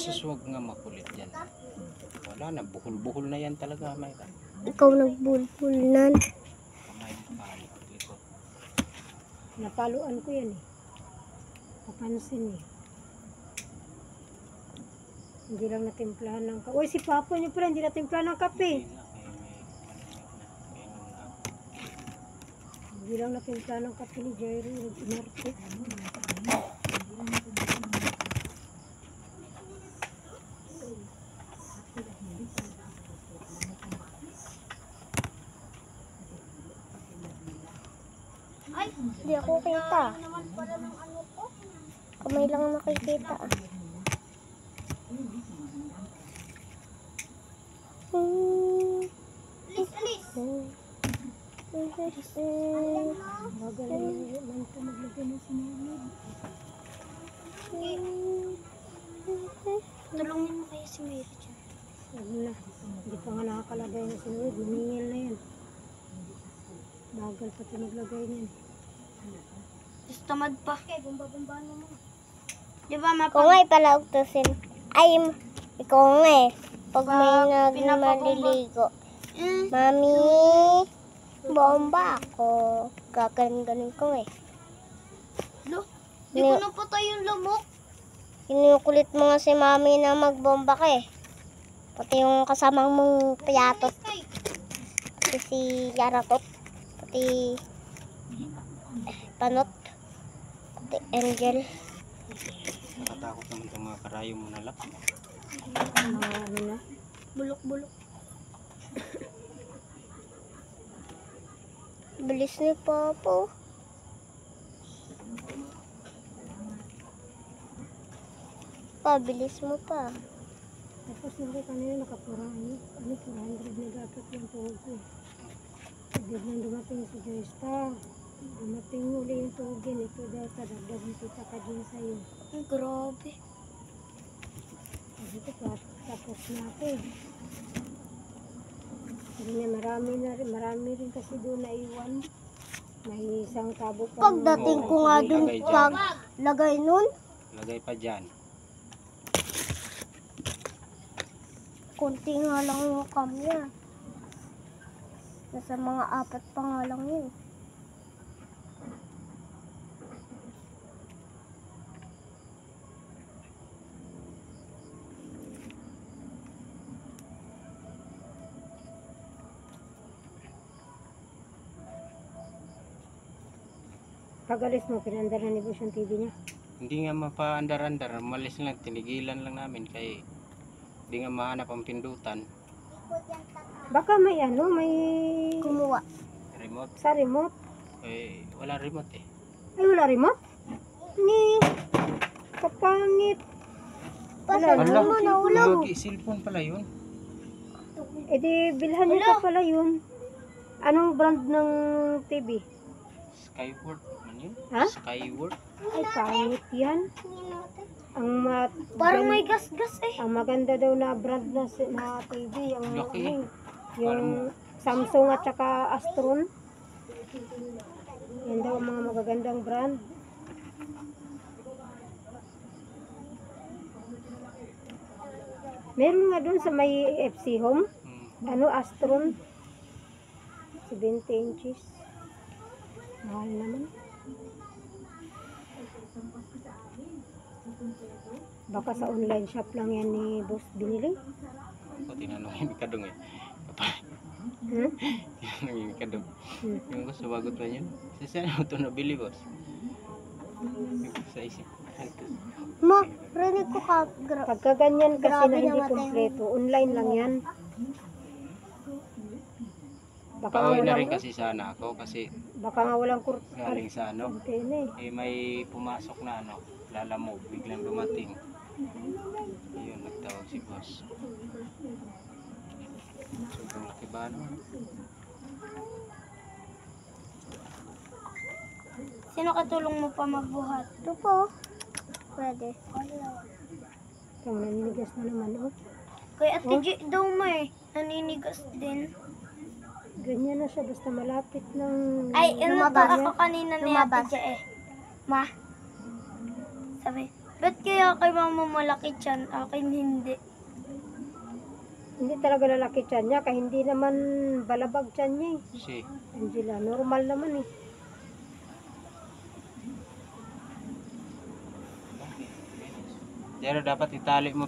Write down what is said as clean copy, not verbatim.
Sus, wag nga makulit yan. Wala na, buhol-buhol na yan talaga, Mayra. Ikaw nagbulbulan. Kamay mo palo. Likod. Napaluan ko yan eh. Papansin eh. Hindi lang natimplahan ng kape. Uy, si Papa niyo pala, hindi natimplahan ng kape. Hindi lang natimplahan ng kape ni Jairo. Nag-inarte. Hindi ako kita. Kamay lang nakikita. Bagal na lang ito maglagay ng sinunod. Tulungin mo kaya si Mary dyan. Huwag na. Hindi pa nga nakakalagay ng sinunod. Lumingil na yan. Bagal pati maglagay niyan. Tapos tamad pa. Di ba kung ngay pala uktusin. Ay, ikaw nga eh. Pag may maliligo. Mami, bomba ako. Gagaling-galing ko eh. Lo, di ko napatay yung lamok. Kinukulit mo nga si Mami na magbomba ka eh. Pati yung kasamang mong piyatot. Pati si Yaratot. Pati Panot. Pati Angel. Nakatakot naman itong mga karayo mo na lang. Ano na? Bulok-bulok. Bilis ni Papa. Bilis mo pa. Tapos nung kanina nakapuraan. 400 na dapat yung tuhog ko. Pagod nang dumating si Joysta. Dumating uli yung tuhogin. Ito data. Dagdag mo kita ka din sa'yo. Ay, grabe. Kasi ito tapos na ako eh. Hindi na marami rin kasi doon na iwan. May isang tabo pa. Pagdating ko nga dun, lagay nun, Lagay pa dyan. konti nga lang yung cam niya. Nasa mga 4 pa nga lang yun. Pag alis mo, pinandar na ni Bush yung TV niya. Hindi nga mapaandar-andar. Malis lang, tinigilan lang namin. Kaya hindi nga mahanap ang pindutan. Baka may ano, may Kumuha. Remote. sa remote. Eh, wala remote eh. Ay, wala remote? Ni, kapangit. Pasal Wala, mo na ulam. Cellphone pala yun. E di, bilhan niyo pa pala yun. Anong brand ng TV? Skyward man yun? Ha? Skyward. Ay, pangit yan. Parang may gas-gas eh. Ang maganda daw na brand na TV, ang Laki. ano, yung Samsung at saka Astron. Yan daw ang mga magagandang brand. Meron nga doon sa may FC Home, ano, Astron. 70 inches. Mahal naman. Baka sa online shop lang yan ni Boss binili. Ako tinanong yung Mikadong eh. Hmm? Tinanong yung Mikadong. Hmm. Yung ko sumagot na yun. Saan mo ito nabili, boss? Sa isip. Ma, rinig ko ka. Pagka ganyan kasi Grabe na hindi namatay. kompleto, online lang yan. Baka nga Pauwi na rin walang, kasi sana ako kasi baka nga walang galing sa ano. antena eh. Eh may pumasok na ano, lalamog, biglang dumating. Ayun, nagtawag si boss. Sobrang laki ba naman? Sino katulong mo pa magbuhat? Ito po. Pwede. Ito, naninigas na naman oh. Kay Ate G daw may naninigas din. Ganyan na siya, basta malapit ng... Ay, ano to lumabas. ako kanina ni Ate G eh. Ma, sabi, Ba't kaya kay mama malaki tiyan? Akin hindi. Hindi talaga lalaki tiyan niya, kaya hindi naman balabag tiyan niya eh. Si. Angela, normal naman eh. Pero dapat itali mo